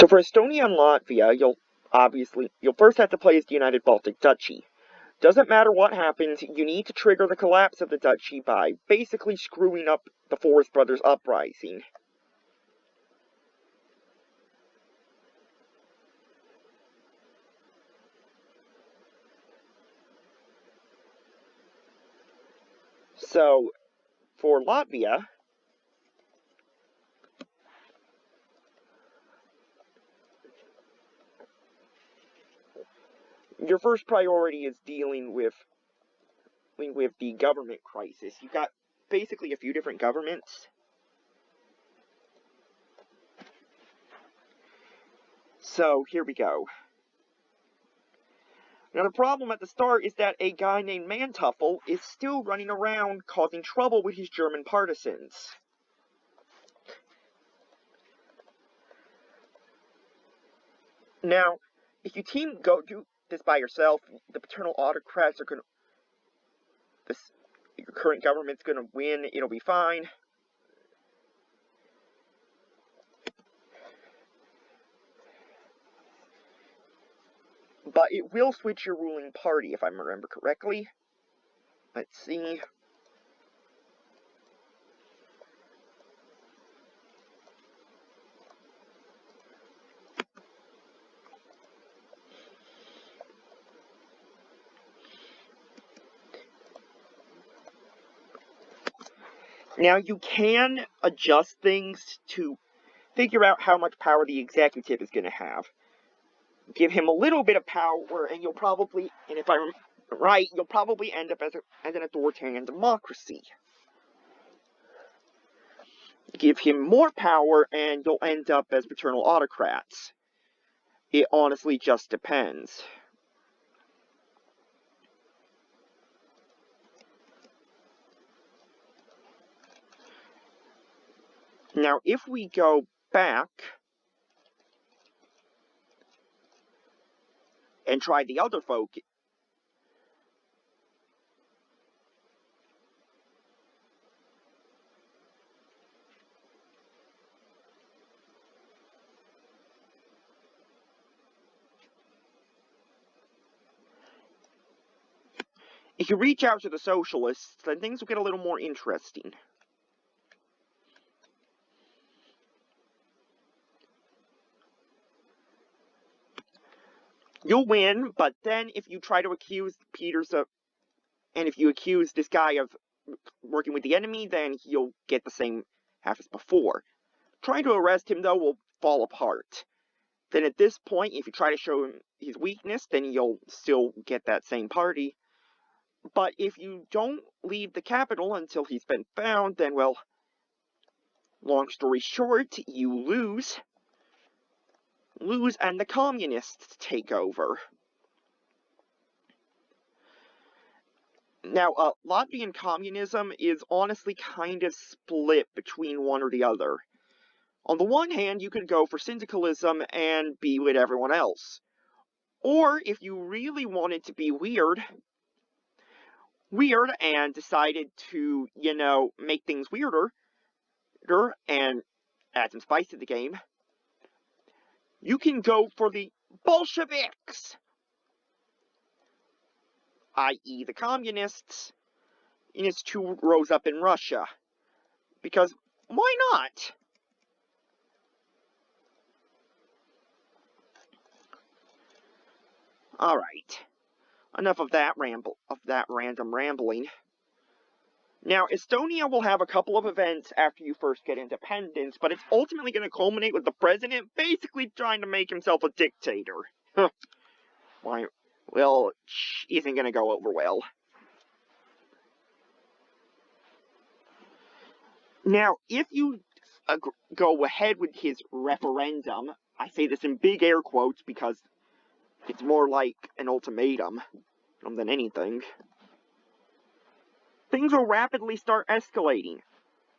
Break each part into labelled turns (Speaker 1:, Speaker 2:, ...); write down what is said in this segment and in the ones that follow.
Speaker 1: So for Estonia and Latvia, you'll first have to play as the United Baltic Duchy. Doesn't matter what happens, you need to trigger the collapse of the duchy by basically screwing up the Forest Brothers uprising. So, for Latvia, your first priority is dealing with the government crisis. You've got basically a few different governments. So, here we go. Now, the problem at the start is that a guy named Mantuffel is still running around causing trouble with his German partisans. Now, if you do this by yourself, the paternal autocrats are going to... Your current government's going to win, it'll be fine. But it will switch your ruling party, if I remember correctly. Let's see. Now, you can adjust things to figure out how much power the executive is going to have. Give him a little bit of power, and you'll probably, and if I'm right, you'll probably end up as an authoritarian democracy. Give him more power, and you'll end up as paternal autocrats. It honestly just depends. Now, if we go back and try the other folk, if you reach out to the socialists, then things will get a little more interesting. You'll win, but then if you try to accuse and if you accuse this guy of working with the enemy, then you'll get the same half as before. Trying to arrest him, though, will fall apart. Then at this point, if you try to show him his weakness, then you'll still get that same party. But if you don't leave the capital until he's been found, then, well, long story short, you lose, and the communists take over. Now, Latvian communism is honestly kind of split between one or the other. On the one hand, you could go for syndicalism and be with everyone else. Or, if you really wanted to be weird and decided to, make things weirder and add some spice to the game, you can go for the Bolsheviks, i.e. the communists, in its 2 rows up in Russia. Because, why not? Alright. Enough of that random rambling. Now, Estonia will have a couple of events after you first get independence, but it's ultimately going to culminate with the president basically trying to make himself a dictator. Why? Well, isn't going to go over well. Now, if you go ahead with his referendum, I say this in big air quotes because it's more like an ultimatum than anything, things will rapidly start escalating.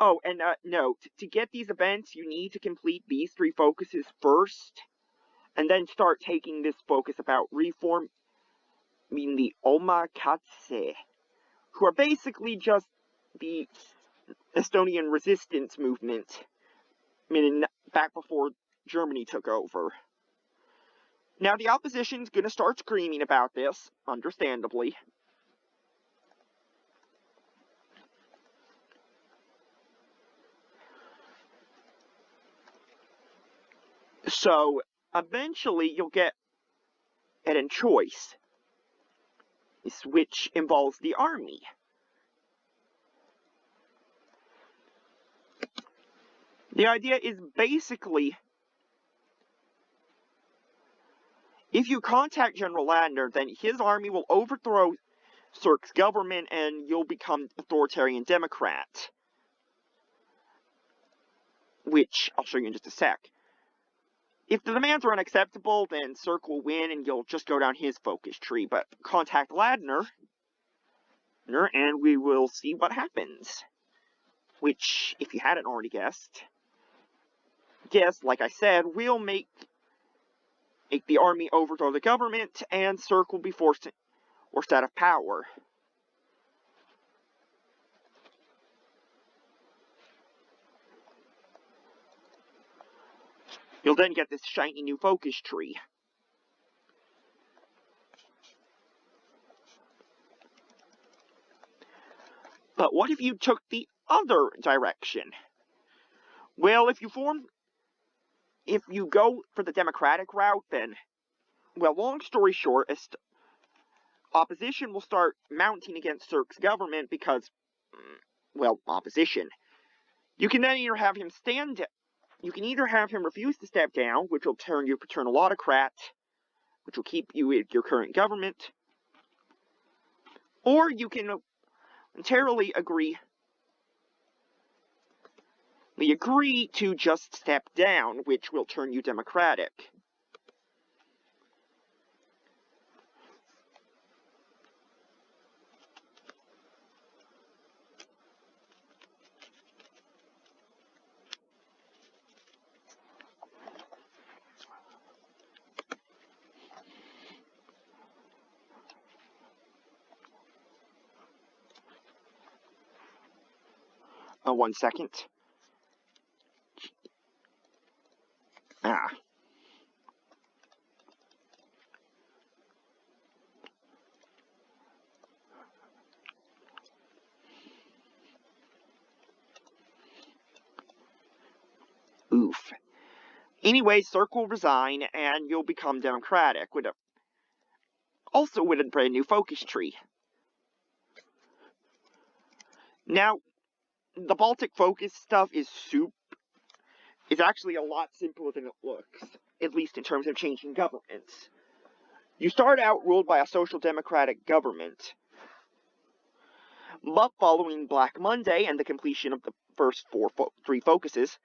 Speaker 1: Oh, and note, to get these events, you need to complete these 3 focuses first, and then start taking this focus about reform, meaning the Omakatse, who are basically just the Estonian resistance movement, meaning back before Germany took over. Now, the opposition's going to start screaming about this, understandably. So, eventually, you'll get a choice, which involves the army. The idea is basically, if you contact General Ladner, then his army will overthrow Cirque's government and you'll become authoritarian Democrat. Which I'll show you in just a sec. If the demands are unacceptable, then Cirque will win and you'll just go down his focus tree. But contact Ladner, and we will see what happens. Which, if you hadn't already guessed, like I said, will make the army overthrow the government, and Cirque will be forced out of power. You'll then get this shiny new focus tree. But what if you took the other direction? Well, if you go for the democratic route, then, well, long story short, opposition will start mounting against Cirque's government because, well, opposition. You can then either have him refuse to step down, which will turn you paternal autocrat, which will keep you with your current government, or you can entirely agree to just step down, which will turn you democratic. One second. Oof. Anyway, Cirque will resign, and you'll become democratic, also with a brand new focus tree. Now, the Baltic focus stuff is actually a lot simpler than it looks, at least in terms of changing governments. You start out ruled by a social democratic government, but following Black Monday and the completion of the first three focuses,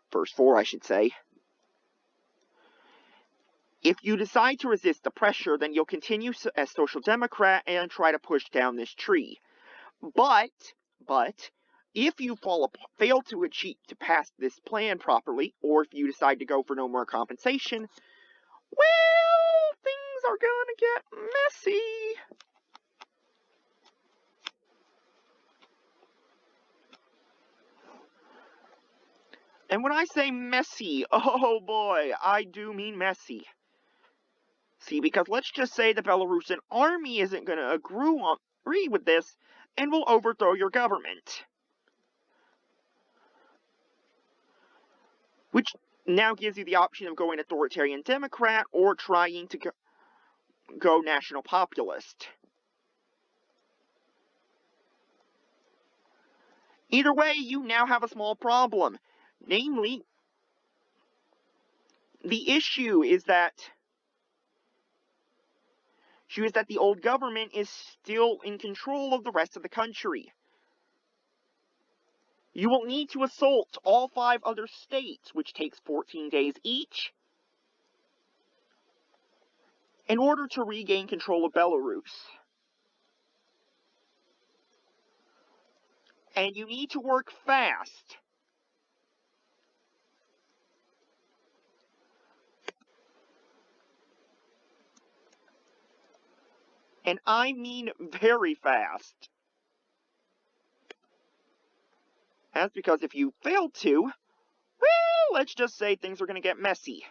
Speaker 1: first four I should say, if you decide to resist the pressure, then you'll continue as social democrat and try to push down this tree. But if you fail to pass this plan properly, or if you decide to go for no more compensation, well, things are gonna get messy. And when I say messy, oh boy, I do mean messy. See, because let's just say the Belarusian army isn't gonna agree with this and will overthrow your government. Which now gives you the option of going authoritarian Democrat or trying to go national populist. Either way, you now have a small problem. Namely, the issue is that the old government is still in control of the rest of the country. You will need to assault all 5 other states, which takes 14 days each, in order to regain control of Belarus. And you need to work fast. And I mean very fast. That's because if you fail to, let's just say things are going to get messy.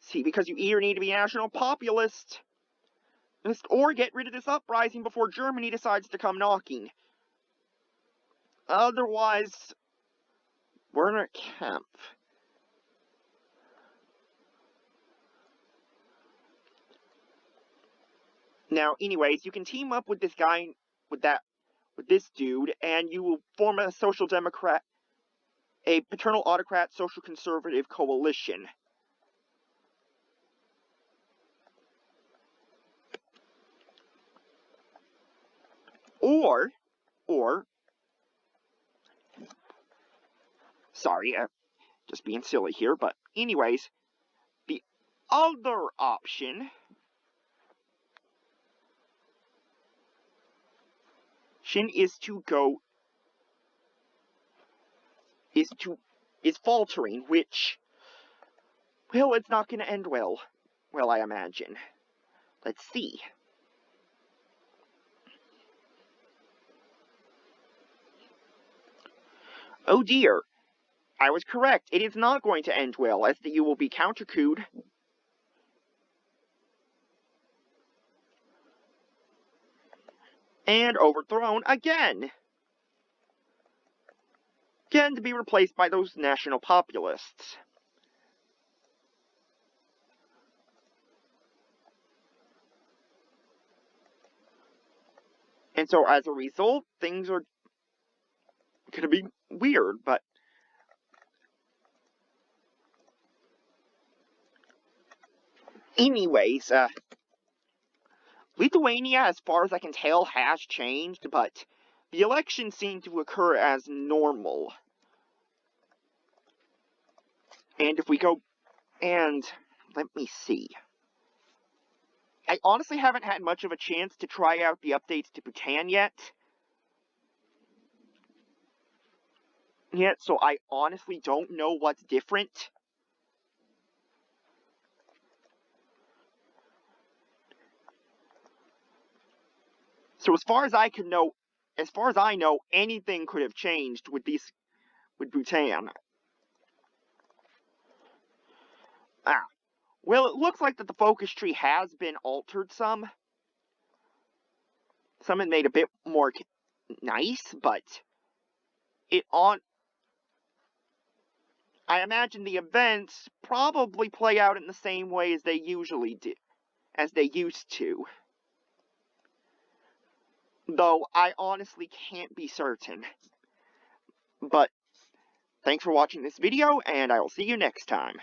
Speaker 1: See, because you either need to be national populist, or get rid of this uprising before Germany decides to come knocking. Otherwise, we're in a camp. Now, anyways, you can team up with this guy, with this dude, and you will form a social democrat, a paternal autocrat social conservative coalition. Or, sorry, just being silly here, but anyways, the other option is faltering, which, well, it's not going to end well. Well, I imagine. Let's see. Oh dear. I was correct. It is not going to end well, as the EU will be counter-couped. And overthrown again. Again to be replaced by those national populists. And so as a result, things are going to be weird, but anyways, Lithuania, as far as I can tell, has changed, but the elections seem to occur as normal. And if we go, and let me see. I honestly haven't had much of a chance to try out the updates to Bhutan yet. So I honestly don't know what's different. So as far as I know, anything could have changed with Bhutan. Well, it looks like that the focus tree has been altered some. Some it made a bit more nice, but I imagine the events probably play out in the same way as they usually do, as they used to. Though I honestly can't be certain. But thanks for watching this video, and I will see you next time.